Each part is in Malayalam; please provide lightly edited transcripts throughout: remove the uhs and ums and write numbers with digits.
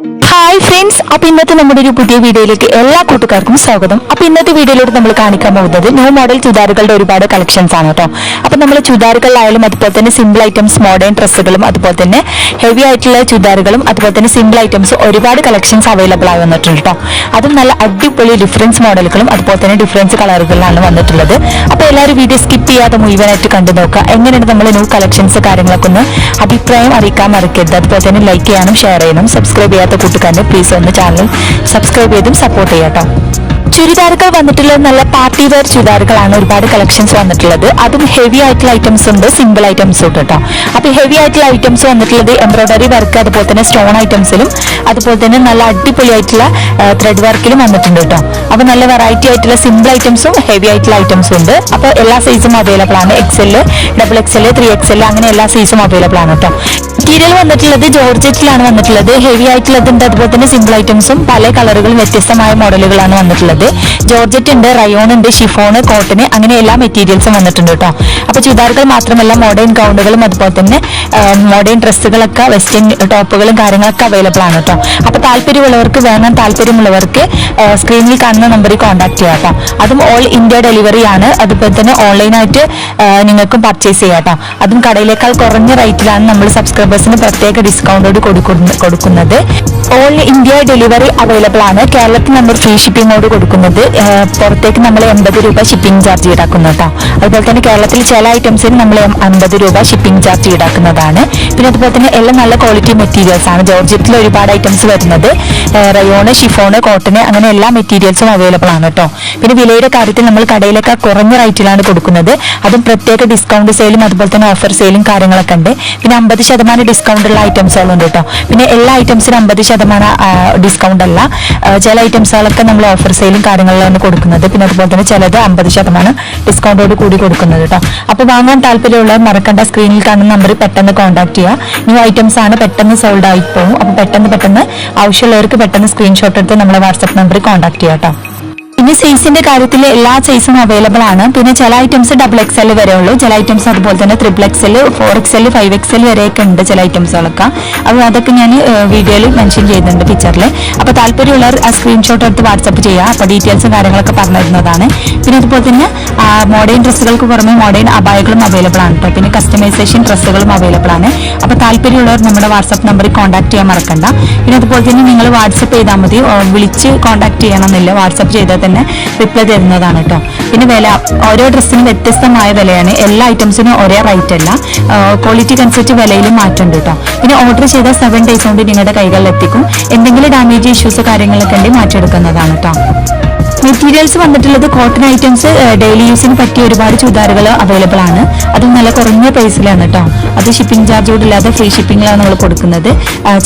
ഹായ് ഫ്രണ്ട്സ്, അപ്പൊ ഇന്നത്തെ നമ്മുടെ ഒരു പുതിയ വീഡിയോയിലേക്ക് എല്ലാ കൂട്ടുകാർക്കും സ്വാഗതം. അപ്പൊ ഇന്നത്തെ വീഡിയോയിലൂടെ നമ്മൾ കാണിക്കാൻ പോകുന്നത് ന്യൂ മോഡൽ ചുരിദാറുകളുടെ ഒരുപാട് കളക്ഷൻസ് ആണ് കേട്ടോ. അപ്പൊ നമ്മൾ ചുരിദാറുകളിലായാലും അതുപോലെ തന്നെ സിമ്പിൾ ഐറ്റംസ്, മോഡേൺ ഡ്രസ്സുകളും അതുപോലെ തന്നെ ഹെവി ആയിട്ടുള്ള ചുരിദാറുകളും അതുപോലെ തന്നെ സിമ്പിൾ ഐറ്റംസ് ഒരുപാട് കളക്ഷൻസ് അവൈലബിൾ ആയി വന്നിട്ടുണ്ട് കേട്ടോ. അതും നല്ല അടിപൊളി ഡിഫറൻസ് മോഡലുകളും അതുപോലെ തന്നെ ഡിഫറൻസ് കളറുകളിലാണ് വന്നിട്ടുള്ളത്. അപ്പൊ എല്ലാവരും വീഡിയോ സ്കിപ്പ് ചെയ്യാതെ മുഴുവനായിട്ട് കണ്ടു നോക്കുക. എങ്ങനെയാണ് നമ്മൾ ന്യൂ കളക്ഷൻസ് കാര്യങ്ങളൊക്കെ ഒന്ന് അഭിപ്രായം അറിയിക്കാൻ മറക്കരുത്. അതുപോലെ തന്നെ ലൈക്ക് ചെയ്യാനും ഷെയർ ചെയ്യാനും സബ്സ്ക്രൈബ് ചെയ്യാത്ത കൂട്ടുകാരനെ പ്ലീസ് ഒന്ന് ചാനൽ സബ്സ്ക്രൈബ് ചെയ്തും സപ്പോർട്ട് ചെയ്യാട്ടോ. ചുരിദാറുകൾ വന്നിട്ടുള്ളത് നല്ല പാർട്ടി വെയർ ചുരിദാറുകളാണ് ഒരുപാട് കളക്ഷൻസ് വന്നിട്ടുള്ളത്. അതും ഹെവി ആയിട്ടുള്ള ഐറ്റംസ് ഉണ്ട്, സിമ്പിൾ ഐറ്റംസ് ഉണ്ട് കേട്ടോ. അപ്പൊ ഹെവി ആയിട്ടുള്ള ഐറ്റംസ് വന്നിട്ടുള്ളത് എംബ്രോയിഡറി വർക്ക് അതുപോലെ തന്നെ സ്റ്റോൺ ഐറ്റംസിലും അതുപോലെ തന്നെ നല്ല അടിപൊളി ആയിട്ടുള്ള ത്രെഡ് വർക്കിലും വന്നിട്ടുണ്ട് കേട്ടോ. അപ്പൊ നല്ല വെറൈറ്റി ആയിട്ടുള്ള സിമ്പിൾ ഐറ്റംസും ഹെവി ആയിട്ടുള്ള ഐറ്റംസും ഉണ്ട്. അപ്പൊ എല്ലാ സൈസും അവൈലബിൾ ആണ്. XL, XXL, 3XL അങ്ങനെ എല്ലാ സൈസും അവൈലബിൾ ആണ് കേട്ടോ. മെറ്റീരിയൽ വന്നിട്ടുള്ളത് ജോർജറ്റിലാണ് വന്നിട്ടുള്ളത്. ഹെവി ആയിട്ടുള്ളതുണ്ട് അതുപോലെ തന്നെ സിമ്പിൾ ഐറ്റംസും പല കളറുകളും വ്യത്യസ്തമായ മോഡലുകളാണ് വന്നിട്ടുള്ളത്. ജോർജറ്റ് ഉണ്ട്, റയോൺ ഉണ്ട്, ഷിഫോൺ, കോട്ടൺ അങ്ങനെ എല്ലാ മെറ്റീരിയൽസും വന്നിട്ടുണ്ട് കേട്ടോ. അപ്പൊ ചുരിദാറുകൾ മാത്രമല്ല മോഡേൺ ഗൗണുകളും അതുപോലെ തന്നെ മോഡേൺ ഡ്രസ്സുകളൊക്കെ വെസ്റ്റേൺ ടോപ്പുകളും കാര്യങ്ങളൊക്കെ അവൈലബിൾ ആണ് കേട്ടോ. അപ്പൊ താല്പര്യമുള്ളവർക്ക് വേണം, താല്പര്യമുള്ളവർക്ക് സ്ക്രീനിൽ കാണുന്ന നമ്പറിൽ കോൺടാക്ട് ചെയ്യാം കേട്ടോ. അതും ഓൾ ഇന്ത്യ ഡെലിവറി ആണ്. അതുപോലെ തന്നെ ഓൺലൈനായിട്ട് നിങ്ങൾക്കും പർച്ചേസ് ചെയ്യാം കേട്ടോ. അതും കടയിലേക്കാൾ കുറഞ്ഞ റേറ്റിലാണ് നമ്മൾ സബ്സ്ക്രൈബേഴ്സിന് പ്രത്യേക ഡിസ്കൗണ്ടോട് കൊടുക്കുന്നത്. ഓൾ ഇന്ത്യ ഡെലിവറി അവൈലബിൾ ആണ്. കേരളത്തിൽ നമ്മൾ ഫ്രീ ഷിപ്പിങ്ങോട് കൊടുക്കുന്നത്. പുറത്തേക്ക് നമ്മൾ 80 രൂപ ഷിപ്പിംഗ് ചാർജ് ഈടാക്കുന്നു കേട്ടോ. അതുപോലെ തന്നെ കേരളത്തിൽ ചില ഐറ്റംസിന് നമ്മൾ 50 രൂപ ഷിപ്പിംഗ് ചാർജ് ഈടാക്കുന്നതാണ്. പിന്നെ അതുപോലെ തന്നെ എല്ലാം നല്ല ക്വാളിറ്റി മെറ്റീരിയൽസ് ആണ്. ജോർജറ്റിൽ ഒരുപാട് ഐറ്റംസ് വരുന്നത്. റയോണ്, ഷിഫോണ്, കോട്ടൺ അങ്ങനെ എല്ലാ മെറ്റീരിയൽസും അവൈലബിൾ ആണ് കേട്ടോ. പിന്നെ വിലയുടെ കാര്യത്തിൽ നമ്മൾ കടയിലൊക്കെ കുറഞ്ഞ റേറ്റിലാണ് കൊടുക്കുന്നത്. അതും പ്രത്യേക ഡിസ്കൗണ്ട് സെയിലും അതുപോലെ തന്നെ ഓഫർ സെയിലും കാര്യങ്ങളൊക്കെ ഉണ്ട്. പിന്നെ 50% ഡിസ്കൗണ്ട് ഉള്ള ഐറ്റംസുകളുണ്ട് കേട്ടോ. പിന്നെ എല്ലാ ഐറ്റംസിനും 50% ഡിസ്കൗണ്ട് അല്ല. ചില ഐറ്റംസുകളൊക്കെ നമ്മൾ ഓഫർ സെയിലും കാര്യങ്ങളിലാണ് കൊടുക്കുന്നത്. പിന്നെ അതുപോലെ തന്നെ ചിലത് 50% ഡിസ്കൗണ്ടോട് കൂടി കൊടുക്കുന്നത് കേട്ടോ. അപ്പൊ വാങ്ങാൻ താല്പര്യമുള്ളവർ മറക്കണ്ട, സ്ക്രീനിൽ കാണുന്ന നമ്പറിൽ പെട്ടെന്ന് കോൺടാക്ട് ചെയ്യുക. ന്യൂ ഐറ്റംസ് ആണ്, പെട്ടെന്ന് സോൾഡ് ആയി പോകും. അപ്പൊ പെട്ടെന്ന് ആവശ്യമുള്ളവർക്ക് പെട്ടെന്ന് സ്ക്രീൻഷോട്ട് എടുത്ത് നമ്മളെ വാട്സ്ആപ്പ് നമ്പറിൽ കോൺടാക്ട് ചെയ്യാം കേട്ടോ. പിന്നെ സൈസിന്റെ കാര്യത്തിൽ എല്ലാ സൈസും അവൈലബിൾ ആണ്. പിന്നെ ചില ഐറ്റംസ് XXL വരെ ഉള്ളൂ, ചില ഐറ്റംസ് അതുപോലെ തന്നെ XXL, 4XL, 5XL വരെയൊക്കെ ഉണ്ട് ചില ഐറ്റംസുകളൊക്കെ. അപ്പോൾ അതൊക്കെ ഞാൻ വീഡിയോയിൽ മെൻഷൻ ചെയ്യുന്നുണ്ട് പിക്ചറിൽ. അപ്പോൾ താല്പര്യമുള്ളവർ ആ സ്ക്രീൻഷോട്ട് എടുത്ത് വാട്സപ്പ് ചെയ്യുക. അപ്പോൾ ഡീറ്റെയിൽസും കാര്യങ്ങളൊക്കെ പറഞ്ഞിരുന്നതാണ്. പിന്നെ അതുപോലെ തന്നെ മോഡേൺ ഡ്രസ്സുകൾക്ക് പുറമെ മോഡേൺ അബായകളും അവൈലബിൾ ആണ് കേട്ടോ. പിന്നെ കസ്റ്റമൈസേഷൻ ഡ്രസ്സുകളും അവൈലബിൾ ആണ്. അപ്പോൾ താല്പര്യമുള്ളവർ നമ്മുടെ വാട്സപ്പ് നമ്പറിൽ കോൺടാക്ട് ചെയ്യാൻ മറക്കണ്ട. പിന്നെ അതുപോലെ തന്നെ നിങ്ങൾ വാട്സപ്പ് ചെയ്താൽ മതി, വിളിച്ച് കോൺടാക്ട് ചെയ്യണമെന്നില്ല. വാട്സപ്പ് ചെയ്താൽ തന്നെ റിപ്ലൈ തരുന്നതാണ് കേട്ടോ. പിന്നെ വില ഓരോ ഡ്രസ്സിനും വ്യത്യസ്തമായ വിലയാണ്. എല്ലാ ഐറ്റംസിനും ഒരേ റേറ്റ് അല്ല. ക്വാളിറ്റിക്ക് അനുസരിച്ച് വിലയിലും മാറ്റമുണ്ട് കേട്ടോ. പിന്നെ ഓർഡർ ചെയ്താൽ 7 days കൊണ്ട് നിങ്ങളുടെ കൈകളിൽ എത്തിക്കും. എന്തെങ്കിലും ഡാമേജ് ഇഷ്യൂസ് കാര്യങ്ങളൊക്കെ ഉണ്ടെങ്കിൽ മാറ്റിയെടുക്കുന്നതാണ് കേട്ടോ. മെറ്റീരിയൽസ് വന്നിട്ടുള്ളത് കോട്ടൺ ഐറ്റംസ്, ഡെയിലി യൂസിന് പറ്റിയ ഒരുപാട് ചുരിദാറുകൾ അവൈലബിൾ ആണ്. അതും നല്ല കുറഞ്ഞ പ്രൈസിലാണ് കേട്ടോ. അത് ഷിപ്പിംഗ് ചാർജോട് ഇല്ലാതെ ഫ്രീ ഷിപ്പിംഗിലാണ് നമ്മൾ കൊടുക്കുന്നത്.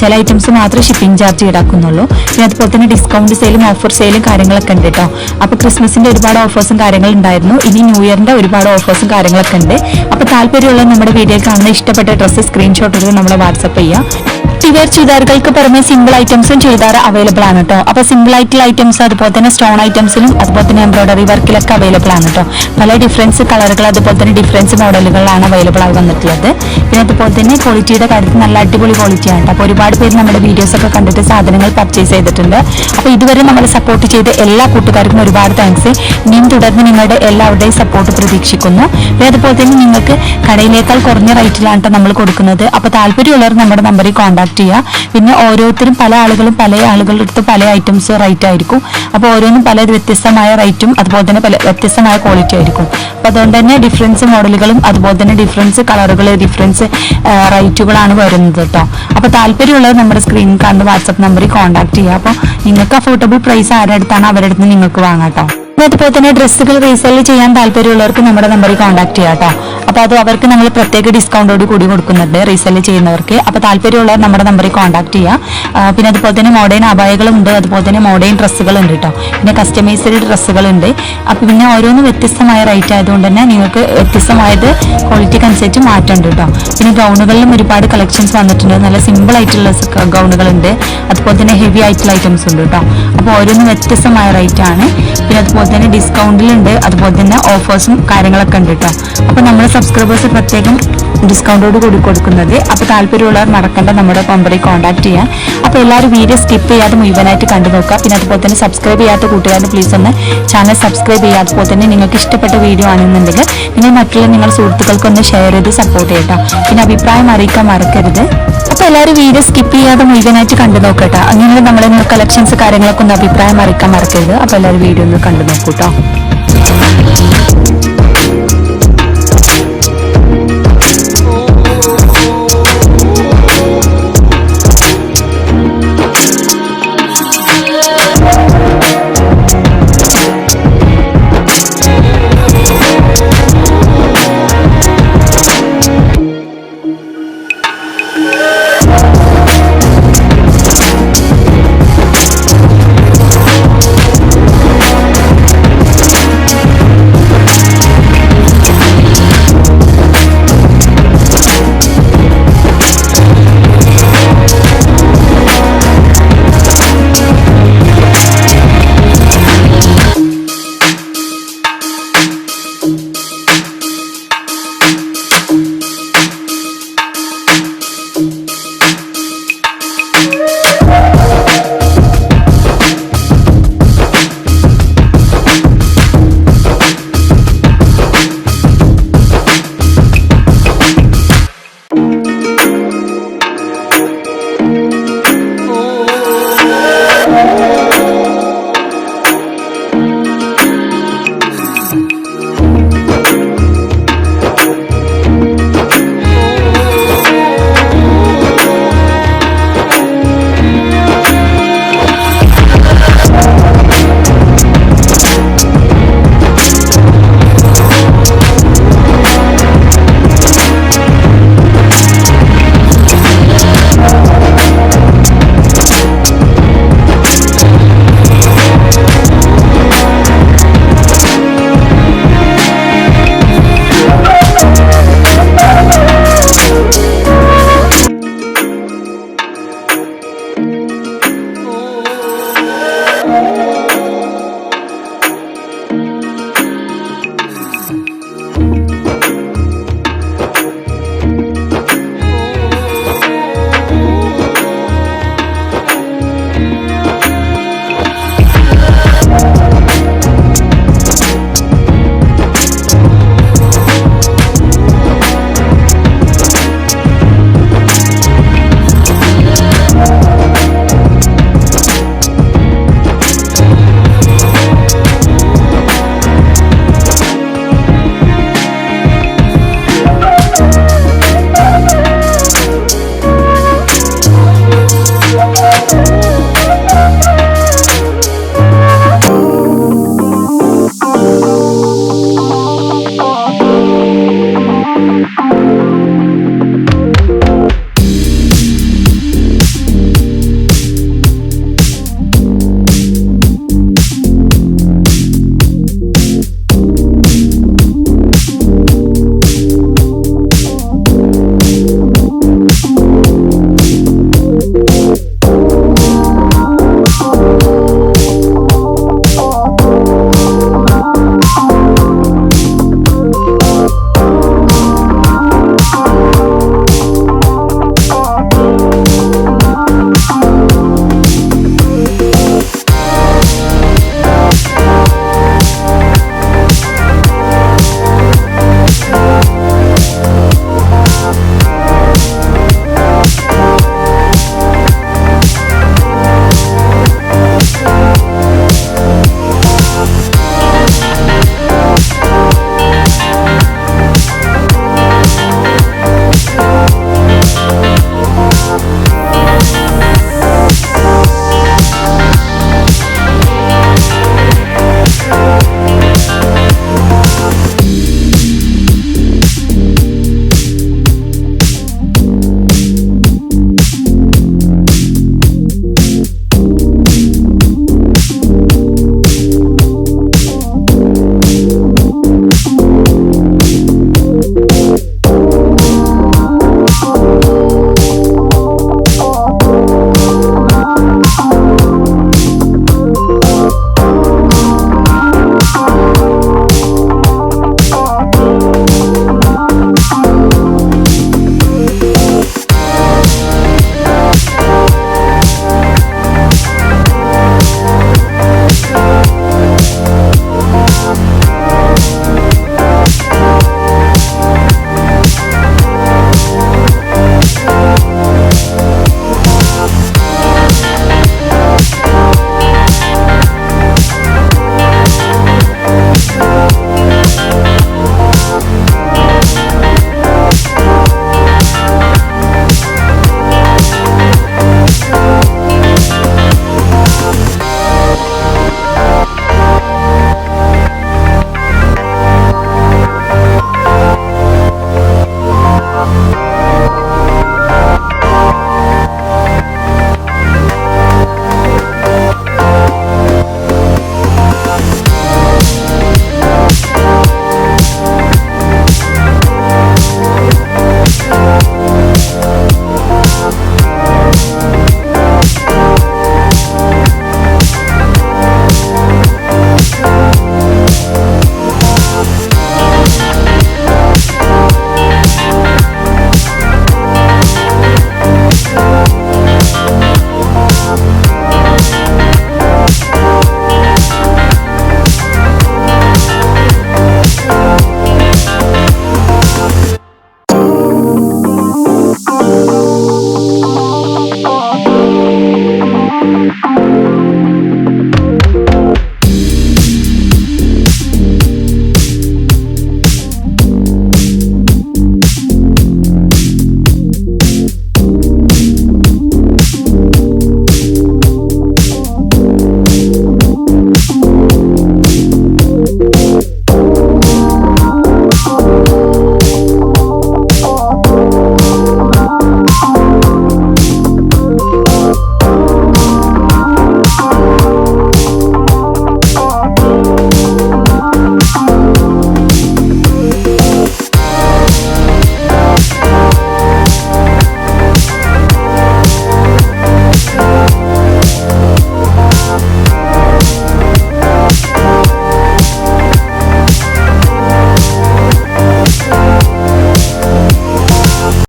ചില ഐറ്റംസ് മാത്രമേ ഷിപ്പിംഗ് ചാർജ് ഈടാക്കുന്നുള്ളൂ. പിന്നെ അതുപോലെ തന്നെ ഡിസ്കൗണ്ട് സെയിലും ഓഫർ സെയിലും കാര്യങ്ങളൊക്കെ ഉണ്ട് കേട്ടോ. അപ്പോൾ ക്രിസ്മസിന്റെ ഒരുപാട് ഓഫേഴ്സും കാര്യങ്ങളും ഉണ്ടായിരുന്നു. ഇനി ന്യൂ ഇയറിന്റെ ഒരുപാട് ഓഫേഴ്സും കാര്യങ്ങളൊക്കെ ഉണ്ട്. അപ്പോൾ താല്പര്യമുള്ള നമ്മുടെ വീഡിയോയിൽ കാണുന്ന ഇഷ്ടപ്പെട്ട ഡ്രസ്സ് സ്ക്രീൻഷോട്ട് എടുത്ത് നമ്മളെ വാട്സപ്പ് ചെയ്യുക. വെയർ ചുരിദാറുകൾക്ക് പുറമെ സിമ്പിൾ ഐറ്റംസും ചുരിദാർ അവൈലബിൾ ആണ് കേട്ടോ. അപ്പൊ സിമ്പിൾ ആയിട്ടുള്ള ഐറ്റംസ് അതുപോലെ തന്നെ സ്റ്റോൺ ഐറ്റംസിലും അതുപോലെ തന്നെ എംബ്രോയിഡറി വർക്കിലൊക്കെ അവൈലബിൾ ആണ് കേട്ടോ. പല ഡിഫറൻസ് കളറുകൾ അതുപോലെ തന്നെ ഡിഫറൻസ് മോഡലുകളിലാണ് അവൈലബിൾ ആയി വന്നിട്ടുള്ളത്. പിന്നെ അതുപോലെ തന്നെ ക്വാളിറ്റിയുടെ കാര്യത്തിൽ നല്ല അടിപൊളി ക്വാളിറ്റിയാണ് കേട്ടോ. അപ്പോൾ ഒരുപാട് പേര് നമ്മുടെ വീഡിയോസ് ഒക്കെ കണ്ടിട്ട് സാധനങ്ങൾ പർച്ചേസ് ചെയ്തിട്ടുണ്ട്. അപ്പോൾ ഇതുവരെ നമ്മളെ സപ്പോർട്ട് ചെയ്ത എല്ലാ കൂട്ടുകാർക്കും ഒരുപാട് താങ്ക്സ്. ഇനിയും തുടർന്ന് നിങ്ങളുടെ എല്ലാവരുടെയും സപ്പോർട്ട് പ്രതീക്ഷിക്കുന്നു. പിന്നെ അതുപോലെ തന്നെ നിങ്ങൾക്ക് കടയിലേക്കാൾ കുറഞ്ഞ റേറ്റിലാണ് നമ്മൾ കൊടുക്കുന്നത്. അപ്പോൾ താല്പര്യമുള്ളവർ നമ്മുടെ നമ്പറിൽ കോൺടാക്ട് ചെയ്യുക. പിന്നെ ഓരോരുത്തരും പല ആളുകളുടെ അടുത്ത് പല ഐറ്റംസ് റേറ്റ് ആയിരിക്കും. അപ്പോൾ ഓരോന്നും പല വ്യത്യസ്തമായ റേറ്റും അതുപോലെ തന്നെ പല വ്യത്യസ്തമായ ക്വാളിറ്റി ആയിരിക്കും. അപ്പോൾ അതുകൊണ്ട് തന്നെ ഡിഫറൻസ് മോഡലുകളും അതുപോലെ തന്നെ ഡിഫറൻസ് കളറുകൾ, ഡിഫറൻസ് റേറ്റുകളാണ് വരുന്നത് കേട്ടോ. അപ്പോൾ താല്പര്യമുള്ളവർ നമ്മുടെ സ്ക്രീനിൽ കാണുന്ന വാട്സപ്പ് നമ്പറിൽ കോൺടാക്ട് ചെയ്യുക. അപ്പോൾ നിങ്ങൾക്ക് അഫോർഡബിൾ പ്രൈസ് ആരുടെ അടുത്താണ് അവരുടെ അടുത്ത് നിങ്ങൾക്ക് വാങ്ങാം കേട്ടോ. അതുപോലെ തന്നെ ഡ്രസ്സുകൾ റീസെല് ചെയ്യാൻ താല്പര്യമുള്ളവർക്ക് നമ്മുടെ നമ്പറിൽ കോൺടാക്ട് ചെയ്യാം കേട്ടോ. അപ്പോൾ അത് അവർക്ക് നമ്മൾ പ്രത്യേക ഡിസ്കൗണ്ടോട് കൂടി കൊടുക്കുന്നുണ്ട് റീസെല് ചെയ്യുന്നവർക്ക്. അപ്പോൾ താല്പര്യമുള്ളവർ നമ്മുടെ നമ്പറിൽ കോൺടാക്ട് ചെയ്യുക. പിന്നെ അതുപോലെ തന്നെ മോഡേൺ അബായകളുണ്ട്, അതുപോലെ തന്നെ മോഡേൺ ഡ്രസ്സുകളുണ്ട് കേട്ടോ. പിന്നെ കസ്റ്റമൈസ്ഡ് ഡ്രസ്സുകളുണ്ട്. അപ്പോൾ പിന്നെ ഓരോന്നും വ്യത്യസ്തമായ റേറ്റ് ആയതുകൊണ്ട് തന്നെ നിങ്ങൾക്ക് വ്യത്യസ്തമായത് ക്വാളിറ്റിക്ക് അനുസരിച്ച് മാറ്റമുണ്ട് കേട്ടോ. പിന്നെ ഗൗണുകളിലും ഒരുപാട് കളക്ഷൻസ് വന്നിട്ടുണ്ട്. നല്ല സിമ്പിൾ ആയിട്ടുള്ള ഗൗണുകളുണ്ട്, അതുപോലെ തന്നെ ഹെവി ആയിട്ടുള്ള ഐറ്റംസ് ഉണ്ട് കേട്ടോ. അപ്പോൾ ഓരോന്നും വ്യത്യസ്തമായ റേറ്റ് ആണ്. പിന്നെ അതുപോലെ തന്നെ ഡിസ്കൗണ്ടിലുണ്ട്, അതുപോലെ തന്നെ ഓഫേഴ്സും കാര്യങ്ങളൊക്കെ ഉണ്ട് കേട്ടോ. അപ്പോൾ നമ്മുടെ സബ്സ്ക്രൈബേഴ്സ് പ്രത്യേകം ഡിസ്കൗണ്ടോട് കൂടി കൊടുക്കുന്നത്. അപ്പോൾ താല്പര്യമുള്ളവർ മറക്കണ്ട നമ്മുടെ നമ്പറിൽ കോൺടാക്ട് ചെയ്യാം. അപ്പോൾ എല്ലാവരും വീഡിയോ സ്കിപ്പ് ചെയ്യാതെ മുഴുവനായിട്ട് കണ്ടു നോക്കുക. പിന്നെ അതുപോലെ തന്നെ സബ്സ്ക്രൈബ് ചെയ്യാത്ത കൂട്ടുകാർ പ്ലീസ് ഒന്ന് ചാനൽ സബ്സ്ക്രൈബ് ചെയ്യുക. അതുപോലെ തന്നെ നിങ്ങൾക്ക് ഇഷ്ടപ്പെട്ട വീഡിയോ ആണെന്നുണ്ടെങ്കിൽ നിങ്ങൾ മറ്റുള്ള നിങ്ങളുടെ സുഹൃത്തുക്കൾക്കൊന്ന് ഷെയർ ചെയ്ത് സപ്പോർട്ട് ചെയ്യട്ടോ. പിന്നെ അഭിപ്രായം അറിയിക്കാൻ മറക്കരുത്. അപ്പോൾ എല്ലാവരും വീഡിയോ സ്കിപ്പ് ചെയ്യാതെ മുഴുവനായിട്ട് കണ്ടു നോക്കട്ടോ. അങ്ങനെ നമ്മളെ കളക്ഷൻസ് കാര്യങ്ങളൊക്കെ ഒന്ന് അഭിപ്രായം അറിയിക്കാൻ മറക്കരുത്. അപ്പോൾ എല്ലാവരും വീഡിയോ ഒന്ന് കണ്ടു നോക്കൂട്ടോ.